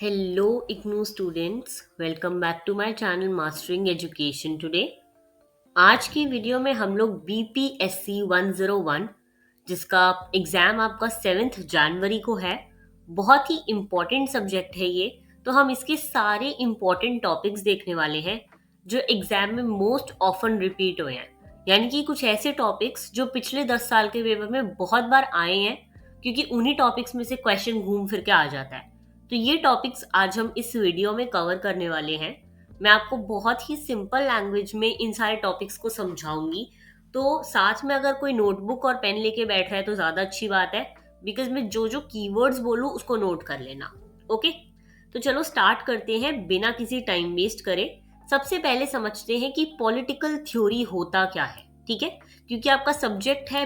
Hello, IGNU students. Welcome back to my channel Mastering Education today. आज की video में हम लोग BPSC 101 जिसका एग्ज़ाम आपका 7 जनवरी को है, बहुत ही इम्पॉर्टेंट सब्जेक्ट है ये। तो हम इसके सारे इम्पॉर्टेंट टॉपिक्स देखने वाले हैं जो एग्ज़ाम में मोस्ट ऑफन रिपीट हुए हैं, यानी कि कुछ ऐसे टॉपिक्स जो पिछले 10 साल के पेपर में बहुत बार आए हैं, क्योंकि उन्हीं टॉपिक्स में से क्वेश्चन घूम फिर के आ जाता है। तो ये टॉपिक्स आज हम इस वीडियो में कवर करने वाले हैं। मैं आपको बहुत ही सिंपल लैंग्वेज में इन सारे टॉपिक्स को समझाऊंगी। तो साथ में अगर कोई नोटबुक और पेन लेके बैठ रहा है तो ज़्यादा अच्छी बात है, बिकॉज मैं जो जो कीवर्ड्स बोलूँ उसको नोट कर लेना। ओके, तो चलो स्टार्ट करते हैं बिना किसी टाइम वेस्ट करे। सबसे पहले समझते हैं कि पॉलिटिकल थ्योरी होता क्या है, ठीक है? क्योंकि आपका सब्जेक्ट है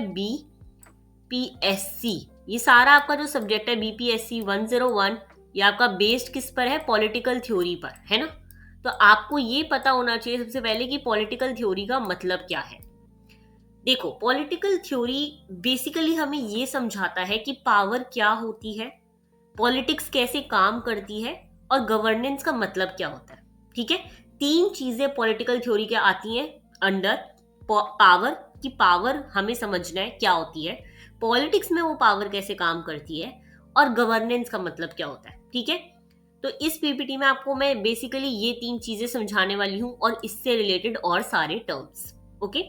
BPSC, ये सारा आपका जो सब्जेक्ट है BPSC 101, ये आपका बेस्ड किस पर है? पॉलिटिकल थ्योरी पर, है ना? तो आपको ये पता होना चाहिए सबसे पहले कि पॉलिटिकल थ्योरी का मतलब क्या है। देखो, पॉलिटिकल थ्योरी बेसिकली हमें ये समझाता है कि पावर क्या होती है, पॉलिटिक्स कैसे काम करती है और गवर्नेंस का मतलब क्या होता है। ठीक है, तीन चीजें पॉलिटिकल थ्योरी के आती हैं अंडर। पावर की पावर हमें समझना है क्या होती है, पॉलिटिक्स में वो पावर कैसे काम करती है, और गवर्नेंस का मतलब क्या होता है। ठीक है, तो इस पीपीटी में आपको मैं बेसिकली ये तीन चीजें समझाने वाली हूँ और इससे रिलेटेड और सारे टर्म्स। ओके,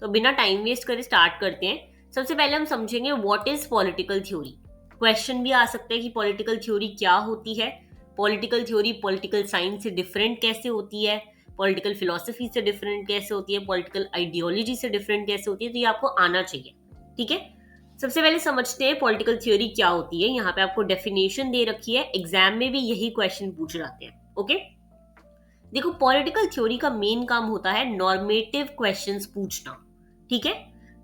तो बिना टाइम वेस्ट करे स्टार्ट करते हैं। सबसे पहले हम समझेंगे what is political theory. Question भी आ सकता है कि पॉलिटिकल थ्योरी क्या होती है, पॉलिटिकल थ्योरी पॉलिटिकल साइंस से डिफरेंट कैसे होती है, पॉलिटिकल फिलोसफी से डिफरेंट कैसे होती है, पॉलिटिकल आइडियोलॉजी से डिफरेंट कैसे होती है। तो ये आपको आना चाहिए। ठीक है, सबसे पहले समझते हैं पॉलिटिकल थ्योरी क्या होती है। यहाँ पे आपको डेफिनेशन दे रखी है, एग्जाम में भी यही क्वेश्चन पूछ जाते हैं। ओके, देखो, पॉलिटिकल थ्योरी का मेन काम होता है नॉर्मेटिव क्वेश्चंस पूछना। ठीक है,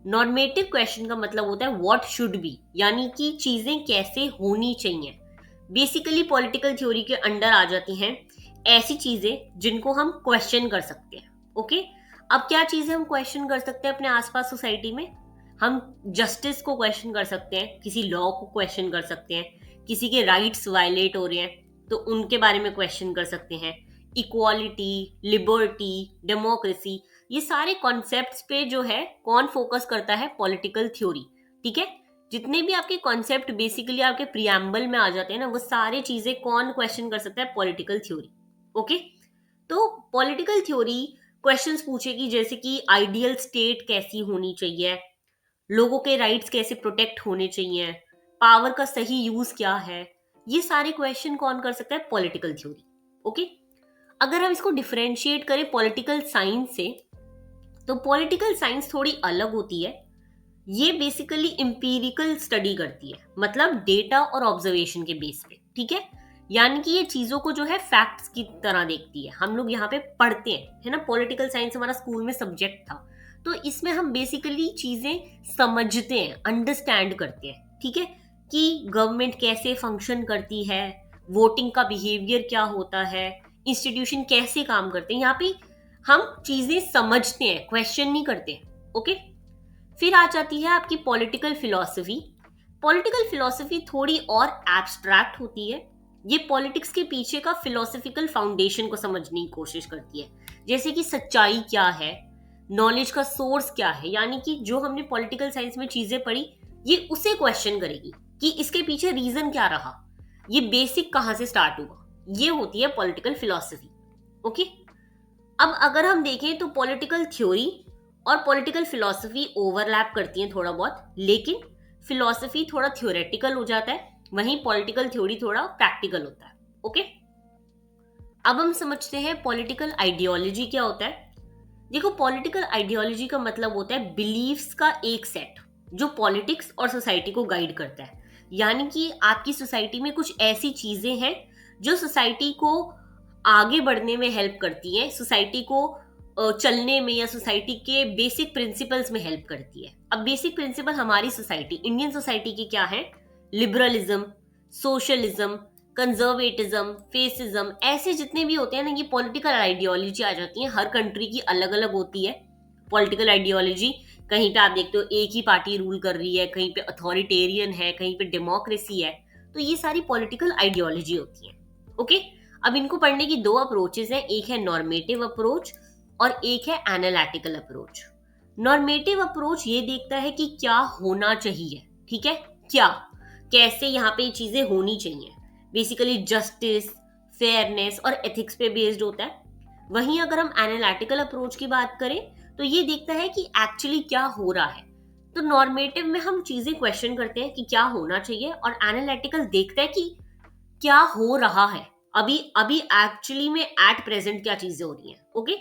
नॉर्मेटिव क्वेश्चन का मतलब होता है व्हाट शुड बी, यानी कि चीजें कैसे होनी चाहिए। बेसिकली पॉलिटिकल थ्योरी के अंडर आ जाती हैं ऐसी चीजें जिनको हम क्वेश्चन कर सकते हैं। ओके, अब क्या चीजें हम क्वेश्चन कर सकते हैं अपने आसपास सोसाइटी में? हम जस्टिस को क्वेश्चन कर सकते हैं, किसी लॉ को क्वेश्चन कर सकते हैं, किसी के राइट्स वायलेट हो रहे हैं तो उनके बारे में क्वेश्चन कर सकते हैं। इक्वालिटी, लिबर्टी, डेमोक्रेसी, ये सारे कॉन्सेप्ट्स पे जो है कौन फोकस करता है? Political theory. ठीक है, जितने भी आपके कॉन्सेप्ट बेसिकली आपके प्रियम्बल में आ जाते हैं ना, वो सारी चीजें कौन क्वेश्चन कर सकता है? Political theory. ओके, तो पॉलिटिकल थ्योरी क्वेश्चंस पूछेगी जैसे कि आइडियल स्टेट कैसी होनी चाहिए, लोगों के राइट्स कैसे प्रोटेक्ट होने चाहिए, पावर का सही यूज क्या है। ये सारे क्वेश्चन कौन कर सकता है? Political theory. ओके, अगर हम इसको डिफरेंशिएट करें पॉलिटिकल साइंस से, तो पॉलिटिकल साइंस थोड़ी अलग होती है। ये बेसिकली इंपीरिकल स्टडी करती है, मतलब डेटा और ऑब्जर्वेशन के बेस पे। ठीक है, यानी कि ये चीजों को जो है फैक्ट्स की तरह देखती है। हम लोग यहाँ पे पढ़ते हैं, है ना, पॉलिटिकल साइंस हमारा स्कूल में सब्जेक्ट था, तो इसमें हम बेसिकली चीजें समझते हैं, अंडरस्टैंड करते हैं। ठीक है, कि गवर्नमेंट कैसे फंक्शन करती है, वोटिंग का बिहेवियर क्या होता है, इंस्टीट्यूशन कैसे काम करते हैं। यहाँ पे हम चीजें समझते हैं, क्वेश्चन नहीं करते। ओके, फिर आ जाती है आपकी पॉलिटिकल फिलॉसफी। पॉलिटिकल फिलॉसफी थोड़ी और एब्स्ट्रैक्ट होती है। ये पॉलिटिक्स के पीछे का फिलोसफिकल फाउंडेशन को समझने की कोशिश करती है, जैसे कि सच्चाई क्या है, नॉलेज का सोर्स क्या है, यानी कि जो हमने पॉलिटिकल साइंस में चीजें पढ़ी ये उसे क्वेश्चन करेगी कि इसके पीछे रीजन क्या रहा, ये बेसिक कहां से स्टार्ट हुआ। ये होती है पॉलिटिकल फिलॉसफी। ओके, अब अगर हम देखें तो पॉलिटिकल थ्योरी और पॉलिटिकल फिलॉसफी ओवरलैप करती हैं थोड़ा बहुत, लेकिन फिलॉसफी थोड़ा थ्योरेटिकल हो जाता है, वहीं पॉलिटिकल थ्योरी थोड़ा प्रैक्टिकल होता है। ओके, अब हम समझते हैं पॉलिटिकल आइडियोलॉजी क्या होता है। देखो, पॉलिटिकल आइडियोलॉजी का मतलब होता है बिलीफ्स का एक सेट जो पॉलिटिक्स और सोसाइटी को गाइड करता है। यानी कि आपकी सोसाइटी में कुछ ऐसी चीजें हैं जो सोसाइटी को आगे बढ़ने में हेल्प करती है, सोसाइटी को चलने में या सोसाइटी के बेसिक प्रिंसिपल्स में हेल्प करती है। अब बेसिक प्रिंसिपल हमारी सोसाइटी, इंडियन सोसाइटी की क्या है? लिबरलिज्म, सोशलिज्म, कंजर्वेटिज्म, फेसिज्म, ऐसे जितने भी होते हैं ना, ये पॉलिटिकल आइडियोलॉजी आ जाती है। हर कंट्री की अलग अलग होती है पॉलिटिकल आइडियोलॉजी। कहीं पे आप देखते हो एक ही पार्टी रूल कर रही है, कहीं पे अथॉरिटेरियन है, कहीं पे डेमोक्रेसी है। तो ये सारी पॉलिटिकल आइडियोलॉजी होती है। ओके, अब इनको पढ़ने की दो अप्रोचेस हैं, एक है नॉर्मेटिव अप्रोच और एक है एनालिटिकल अप्रोच। नॉर्मेटिव अप्रोच ये देखता है कि क्या होना चाहिए, ठीक है, क्या, कैसे यहाँ पे चीजें होनी चाहिए, बेसिकली जस्टिस, फेयरनेस और एथिक्स पे बेस्ड होता है। वहीं अगर हम एनालिटिकल अप्रोच की बात करें तो ये देखता है कि एक्चुअली क्या हो रहा है। तो नॉर्मेटिव में हम चीजें क्वेश्चन करते हैं कि क्या होना चाहिए, और एनालिटिकल देखता है कि क्या हो रहा है, अभी अभी एक्चुअली में एट प्रेजेंट क्या चीजें हो रही हैं। ओके,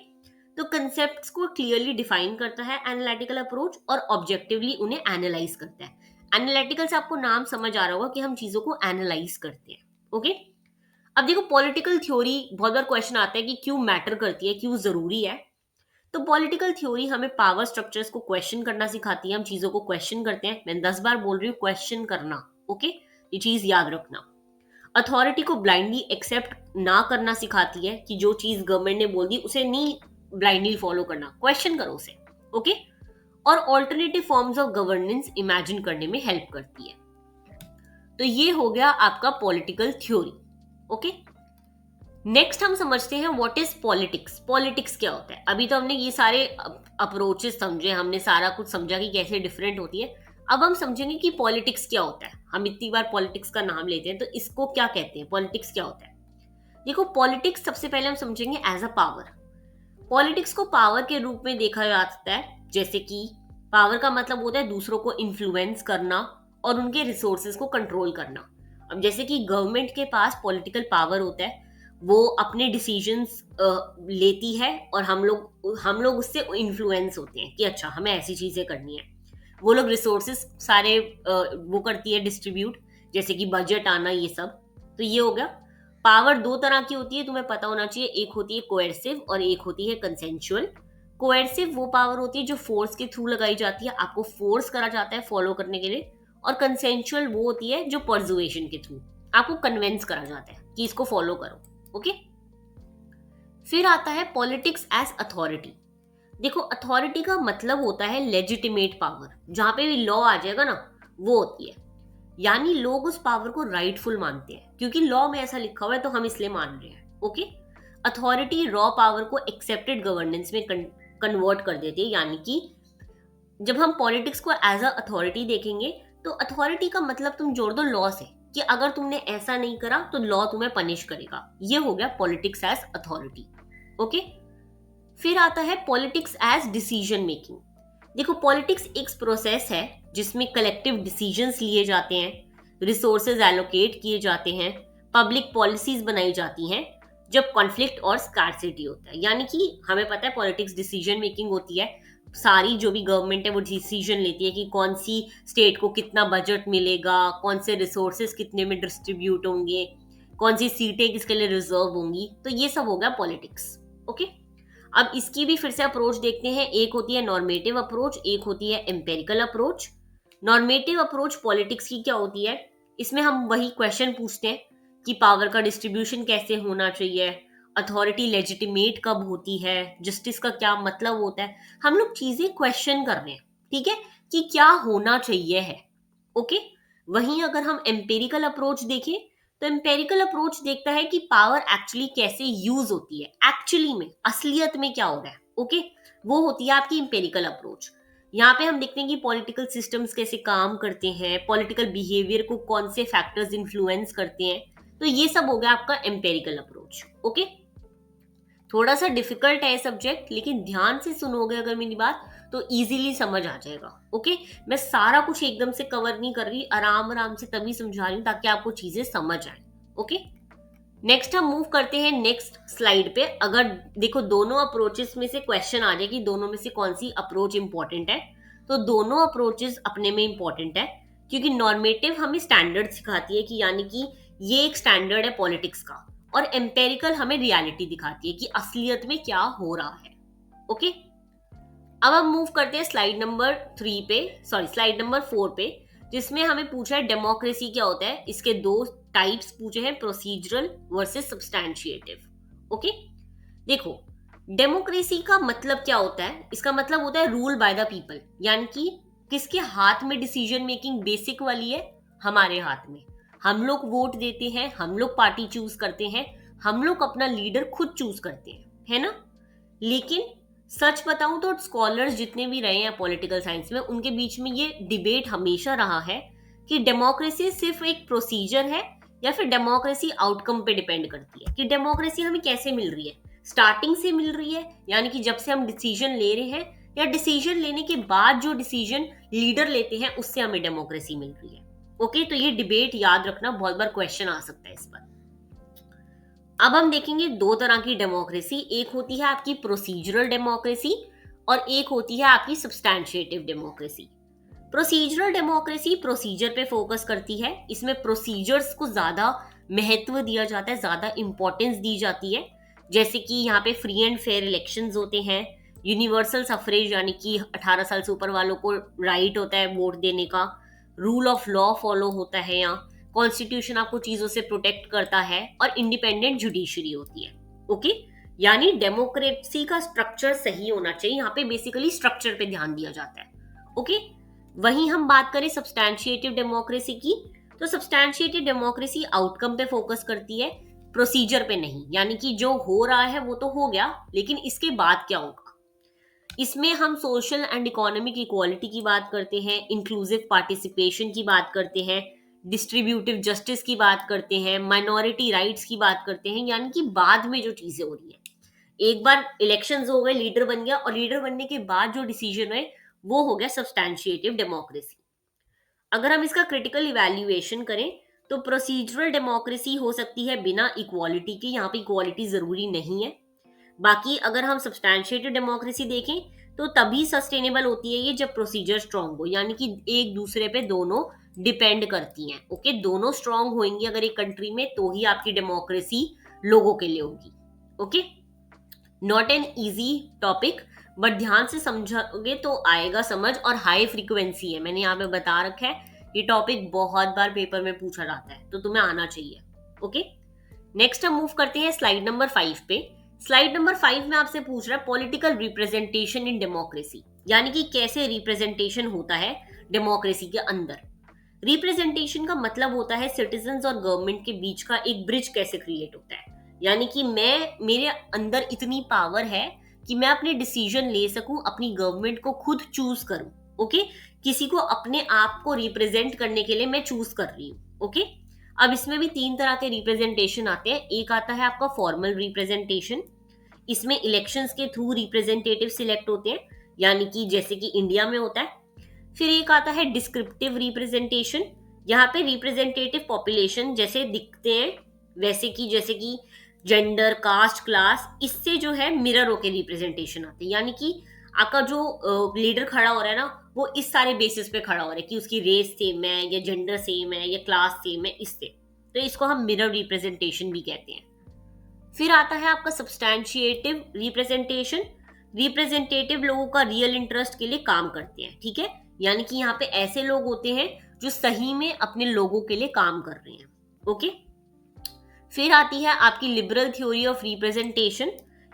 तो कंसेप्ट्स को क्लियरली डिफाइन करता है एनालिटिकल अप्रोच और ऑब्जेक्टिवली उन्हें एनालाइज करता है। एनालिटिकल से आपको नाम समझ आ रहा होगा कि हम चीजों को एनालाइज करते हैं। ओके, अब देखो पॉलिटिकल थ्योरी, बहुत बार क्वेश्चन आता है कि क्यों मैटर करती है, क्यों जरूरी है। तो पॉलिटिकल थ्योरी हमें पावर स्ट्रक्चर्स को क्वेश्चन करना सिखाती है, हम चीजों को क्वेश्चन करते हैं। मैं 10 बार बोल रही हूँ क्वेश्चन करना। ओके, ये चीज याद रखना। अथॉरिटी को ब्लाइंडली एक्सेप्ट ना करना सिखाती है कि जो चीज गवर्नमेंट ने बोल दी उसे नहीं ब्लाइंडली फॉलो करना, क्वेश्चन करो उसे। ओके, और alternative forms of governance imagine करने में हेल्प करती है। तो ये हो गया आपका पॉलिटिकल थ्योरी। ओके, नेक्स्ट हम समझते हैं व्हाट इज पॉलिटिक्स। पॉलिटिक्स क्या होता है। अभी तो हमने ये सारे अप्रोचेस समझे, हमने सारा कुछ समझा कि कैसे डिफरेंट होती है। अब हम समझेंगे कि पॉलिटिक्स क्या होता है। हम इतनी बार पॉलिटिक्स का नाम लेते हैं, तो इसको क्या कहते हैं, पॉलिटिक्स क्या होता है। देखो पॉलिटिक्स सबसे पहले हम समझेंगे एज अ पावर। पॉलिटिक्स को पावर के रूप में देखा जा सकता है, जैसे कि पावर का मतलब होता है दूसरों को इन्फ्लुएंस करना और उनके रिसोर्सेज को कंट्रोल करना। अब जैसे कि गवर्नमेंट के पास पॉलिटिकल पावर होता है, वो अपने डिसीजंस लेती है और हम लोग उससे इन्फ्लुएंस होते हैं कि अच्छा हमें ऐसी चीजें करनी है। वो लोग रिसोर्सेज सारे वो करती है डिस्ट्रीब्यूट, जैसे कि बजट आना, ये सब। तो ये हो गया। पावर दो तरह की होती है, तुम्हें पता होना चाहिए। एक होती है कोएर्सिव और एक होती है कंसेंचुअल। कोएर्सिव वो पावर होती है जो फोर्स के थ्रू लगाई जाती है, आपको फोर्स करा जाता है फॉलो करने के लिए। और कंसेंचुअल वो होती है जो पर्सुएशन के थ्रू आपको कन्विंस करा जाता है कि इसको फॉलो करो। ओके, फिर आता है पॉलिटिक्स एज अथॉरिटी। देखो अथॉरिटी का मतलब होता है लेजिटिमेट पावर, जहां पे भी लॉ आ जाएगा ना वो होती है। यानी लोग उस पावर को राइटफुल मानते हैं, क्योंकि लॉ में ऐसा लिखा हुआ है तो हम इसलिए मान रहे हैं। ओके, अथॉरिटी रॉ पावर को एक्सेप्टेड गवर्नेंस में कन्वर्ट कर देती है। यानी कि जब हम पॉलिटिक्स को एज अ अथॉरिटी देखेंगे तो अथॉरिटी का मतलब तुम जोड़ दो लॉ से, कि अगर तुमने ऐसा नहीं करा तो लॉ तुम्हें पनिश करेगा। ये हो गया पॉलिटिक्स एज अथॉरिटी। ओके, फिर आता है पॉलिटिक्स एज डिसीजन मेकिंग। देखो पॉलिटिक्स एक प्रोसेस है जिसमें कलेक्टिव डिसीजंस लिए जाते हैं, रिसोर्सेज एलोकेट किए जाते हैं, पब्लिक पॉलिसीज बनाई जाती हैं जब कॉन्फ्लिक्ट और स्कार्सिटी होता है। यानी कि हमें पता है पॉलिटिक्स डिसीजन मेकिंग होती है। सारी जो भी गवर्नमेंट है वो डिसीजन लेती है कि कौन सी स्टेट को कितना बजट मिलेगा, कौन से रिसोर्सेज कितने में डिस्ट्रीब्यूट होंगे, कौन सी सीटें किसके लिए रिजर्व होंगी। तो ये सब हो गया पॉलिटिक्स। ओके, अब इसकी भी फिर से अप्रोच देखते हैं। एक होती है नॉर्मेटिव अप्रोच, एक होती है empirical approach. Normative approach politics की क्या होती है, इसमें हम वही क्वेश्चन पूछते हैं कि पावर का डिस्ट्रीब्यूशन कैसे होना चाहिए, अथॉरिटी लेजिटिमेट कब होती है, जस्टिस का क्या मतलब होता है। हम लोग चीजें क्वेश्चन कर रहे हैं, ठीक है, कि क्या होना चाहिए है। ओके, वहीं अगर हम एम्पेरिकल अप्रोच देखें तो एम्पेरिकल अप्रोच देखता है कि पावर एक्चुअली कैसे यूज होती है, एक्चुअली में असलियत में क्या हो रहा है। ओके, वो होती है आपकी एम्पेरिकल अप्रोच। यहाँ पे हम देखते हैं कि पॉलिटिकल सिस्टम्स कैसे काम करते हैं, पॉलिटिकल बिहेवियर को कौन से फैक्टर्स इन्फ्लुएंस करते हैं। तो ये सब हो गया आपका एम्पेरिकल अप्रोच। ओके, थोड़ा सा डिफिकल्ट है सब्जेक्ट, लेकिन ध्यान से सुनोगे अगर मेरी बात तो इजीली समझ आ जाएगा। ओके, मैं सारा कुछ एकदम से कवर नहीं कर रही, आराम आराम से तभी समझा रही हूँ ताकि आपको चीजें समझ आए। ओके, नेक्स्ट हम मूव करते हैं नेक्स्ट स्लाइड पे। अगर देखो दोनों अप्रोचेस में से क्वेश्चन आ जाए कि दोनों में से कौन सी अप्रोच इंपॉर्टेंट है, तो दोनों अप्रोचेस अपने में इंपॉर्टेंट है, क्योंकि नॉर्मेटिव हमें स्टैंडर्ड सिखाती है कि यानी कि ये एक स्टैंडर्ड है पॉलिटिक्स का, और एम्पेरिकल हमें रियलिटी दिखाती है कि असलियत में क्या हो रहा है। ओके, अब हम मूव करते हैं स्लाइड नंबर 4 पे, जिसमें हमें पूछा है डेमोक्रेसी क्या होता है। इसके दो टाइप्स पूछे हैं, प्रोसीजरल वर्सेस सब्सटैंशिएटिव। ओके, देखो डेमोक्रेसी का मतलब क्या होता है, इसका मतलब होता है रूल बाय द पीपल। यानी कि किसके हाथ में डिसीजन मेकिंग बेसिक वाली है, हमारे हाथ में। हम लोग वोट देते हैं, हम लोग पार्टी चूज करते हैं, हम लोग अपना लीडर खुद चूज करते हैं, है ना। लेकिन सच बताऊं तो स्कॉलर्स जितने भी रहे हैं पॉलिटिकल साइंस में, उनके बीच में ये डिबेट हमेशा रहा है कि डेमोक्रेसी सिर्फ एक प्रोसीजर है या फिर डेमोक्रेसी आउटकम पे डिपेंड करती है, कि डेमोक्रेसी हमें कैसे मिल रही है, स्टार्टिंग से मिल रही है यानी कि जब से हम डिसीजन ले रहे हैं, या डिसीजन लेने के बाद जो डिसीजन लीडर लेते हैं उससे हमें डेमोक्रेसी मिल रही है। ओके, तो ये डिबेट याद रखना, बहुत बार क्वेश्चन आ सकता है इस पर। अब हम देखेंगे दो तरह की डेमोक्रेसी, एक होती है आपकी प्रोसीजरल डेमोक्रेसी और एक होती है आपकी सब्सटैंशिएटिव डेमोक्रेसी। प्रोसीजरल डेमोक्रेसी प्रोसीजर पे फोकस करती है, इसमें प्रोसीजर्स को ज्यादा महत्व दिया जाता है, ज्यादा इंपॉर्टेंस दी जाती है। जैसे कि यहाँ पे फ्री एंड फेयर इलेक्शंस होते हैं, यूनिवर्सल सफरेज यानी कि 18 साल से ऊपर वालों को राइट होता है वोट देने का, रूल ऑफ लॉ फॉलो होता है, यहाँ कॉन्स्टिट्यूशन आपको चीजों से प्रोटेक्ट करता है, और इंडिपेंडेंट जुडिशरी होती है। ओके, यानी डेमोक्रेसी का स्ट्रक्चर सही होना चाहिए, यहाँ पे बेसिकली स्ट्रक्चर पे ध्यान दिया जाता है। ओके, वहीं हम बात करें सब्सटैंशिएटिव डेमोक्रेसी की, तो सब्सटैंशिएटिव डेमोक्रेसी आउटकम पे फोकस करती है, प्रोसीजर पे नहीं। यानी कि जो हो रहा है वो तो हो गया, लेकिन इसके बाद क्या होगा। इसमें हम सोशल एंड इकोनॉमिक इक्वालिटी की बात करते हैं, इंक्लूसिव पार्टिसिपेशन की बात करते हैं, डिस्ट्रीब्यूटिव जस्टिस की बात करते हैं, माइनॉरिटी राइट्स की बात करते हैं, यानी कि बाद में जो चीजें हो रही है। एक बार इलेक्शंस हो गए, लीडर बन गया, और लीडर बनने के बाद जो डिसीजन है वो हो गया सब्सटैंशिएटिव डेमोक्रेसी। अगर हम इसका क्रिटिकल इवैल्यूएशन करें तो प्रोसीजरल डेमोक्रेसी हो सकती है बिना इक्वालिटी के, यहाँ पे इक्वालिटी जरूरी नहीं है। बाकी अगर हम सब्सटैंशिएटिव डेमोक्रेसी देखें तो तभी सस्टेनेबल होती है ये जब प्रोसीजर स्ट्रांग हो, यानी कि एक दूसरे पे दोनों डिपेंड करती हैं। ओके, दोनों स्ट्रांग होंगी अगर एक कंट्री में, तो ही आपकी डेमोक्रेसी लोगों के लिए होगी। Okay, not an easy topic, but ध्यान से समझोगे तो आएगा समझ, और हाई फ्रीक्वेंसी है, मैंने यहाँ पे बता रखा है। ये टॉपिक बहुत बार पेपर में पूछा जाता है, तो तुम्हें आना चाहिए। ओके, नेक्स्ट हम मूव करते हैं स्लाइड नंबर 5 पे। स्लाइड नंबर 5 में आपसे पूछ रहा है पॉलिटिकल रिप्रेजेंटेशन इन डेमोक्रेसी, यानी कि कैसे रिप्रेजेंटेशन होता है डेमोक्रेसी के अंदर। रिप्रेजेंटेशन का मतलब होता है सिटीजन्स और गवर्नमेंट के बीच का एक ब्रिज कैसे क्रिएट होता है, यानी कि मेरे अंदर इतनी पावर है कि मैं अपने डिसीजन ले सकूं, अपनी गवर्नमेंट को खुद चूज करूं। ओके, किसी को अपने आप को रिप्रेजेंट करने के लिए मैं चूज कर रही हूँ। ओके, अब इसमें भी 3 तरह के रिप्रेजेंटेशन आते हैं। एक आता है आपका फॉर्मल रिप्रेजेंटेशन, इसमें इलेक्शंस के थ्रू रिप्रेजेंटेटिव सिलेक्ट होते हैं, यानी कि जैसे कि इंडिया में होता है। फिर एक आता है डिस्क्रिप्टिव रिप्रेजेंटेशन, यहाँ पे रिप्रेजेंटेटिव पॉपुलेशन जैसे दिखते हैं वैसे कि, जैसे कि जेंडर, कास्ट, क्लास, इससे जो है मिरर होके रिप्रेजेंटेशन आते हैं, यानी कि आपका जो लीडर खड़ा हो रहा है ना, वो इस सारे बेसिस पे खड़ा हो रहा है कि उसकी रेस सेम है या जेंडर सेम है या क्लास सेम है, इससे, तो इसको हम मिरर रिप्रेजेंटेशन भी कहते हैं। फिर आता है आपका सब्सटैंशिएटिव रिप्रेजेंटेशन, रिप्रेजेंटेटिव लोगों का रियल इंटरेस्ट के लिए काम करते हैं। ठीक है, यानी कि यहाँ पे ऐसे लोग होते हैं जो सही में अपने लोगों के लिए काम कर रहे हैं। ओके, फिर आती है आपकी लिबरल थ्योरी ऑफ रिप्रेजेंटेशन।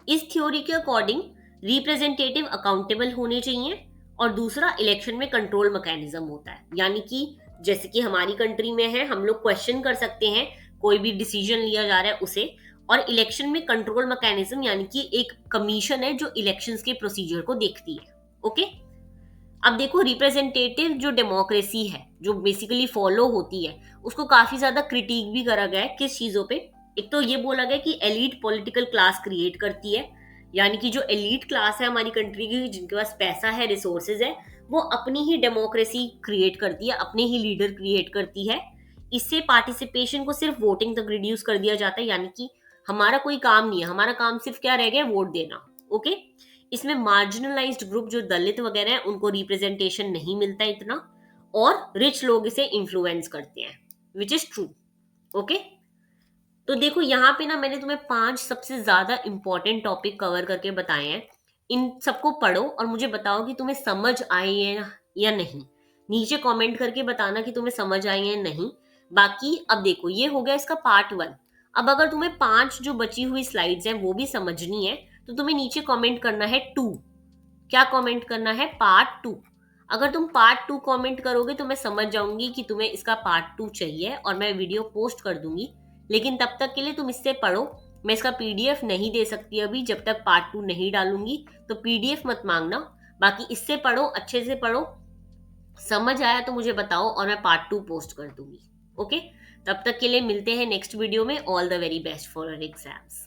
इस थ्योरी के अकॉर्डिंग रिप्रेजेंटेटिव अकाउंटेबल होने चाहिए, और दूसरा इलेक्शन में कंट्रोल मैकेनिज्म होता है, यानी कि जैसे कि हमारी कंट्री में है, हम लोग क्वेश्चन कर सकते हैं कोई भी डिसीजन लिया जा रहा है उसे, और इलेक्शन में कंट्रोल मैकेनिज्म यानी कि एक कमीशन है जो इलेक्शंस के प्रोसीजर को देखती है। ओके, अब देखो रिप्रेजेंटेटिव जो डेमोक्रेसी है जो बेसिकली फॉलो होती है, उसको काफी ज्यादा क्रिटिक भी करा गया है। किस चीजों पे? एक तो ये बोला गया कि एलीट पॉलिटिकल क्लास क्रिएट करती है, यानी कि जो एलीट क्लास है हमारी कंट्री की, जिनके पास पैसा है, रिसोर्सेज है, वो अपनी ही डेमोक्रेसी क्रिएट करती है, अपने ही लीडर क्रिएट करती है। इससे पार्टिसिपेशन को सिर्फ वोटिंग तक रिड्यूस कर दिया जाता है, यानी कि हमारा कोई काम नहीं है, हमारा काम सिर्फ क्या रह गया, वोट देना। ओके, इसमें मार्जिनलाइज्ड ग्रुप जो दलित वगैरह हैं उनको रिप्रेजेंटेशन नहीं मिलता इतना, और रिच लोग इसे इन्फ्लुएंस करते हैं, विच इज ट्रू। ओके, तो देखो यहाँ पे ना मैंने तुम्हें 5 सबसे ज्यादा इंपॉर्टेंट टॉपिक कवर करके बताए हैं। इन सबको पढ़ो और मुझे बताओ कि तुम्हें समझ आई है या नहीं। नीचे कमेंट करके बताना कि तुम्हें समझ आई है या नहीं। बाकी अब देखो ये हो गया इसका पार्ट 1। अब अगर तुम्हें 5 जो बची हुई स्लाइड्स हैं वो भी समझनी है तो तुम्हें नीचे कमेंट करना है 2। क्या कमेंट करना है? पार्ट 2। अगर तुम पार्ट 2 कमेंट करोगे तो मैं समझ जाऊंगी कि तुम्हें इसका पार्ट 2 चाहिए और मैं वीडियो पोस्ट कर दूंगी। लेकिन तब तक के लिए तुम इससे पढ़ो। मैं इसका पीडीएफ नहीं दे सकती अभी, जब तक पार्ट 2 नहीं डालूंगी, तो पीडीएफ मत मांगना। बाकी इससे पढ़ो, अच्छे से पढ़ो, समझ आया तो मुझे बताओ और मैं पार्ट 2 पोस्ट कर दूंगी। ओके, तब तक के लिए मिलते हैं नेक्स्ट वीडियो में। All the very best for your exams.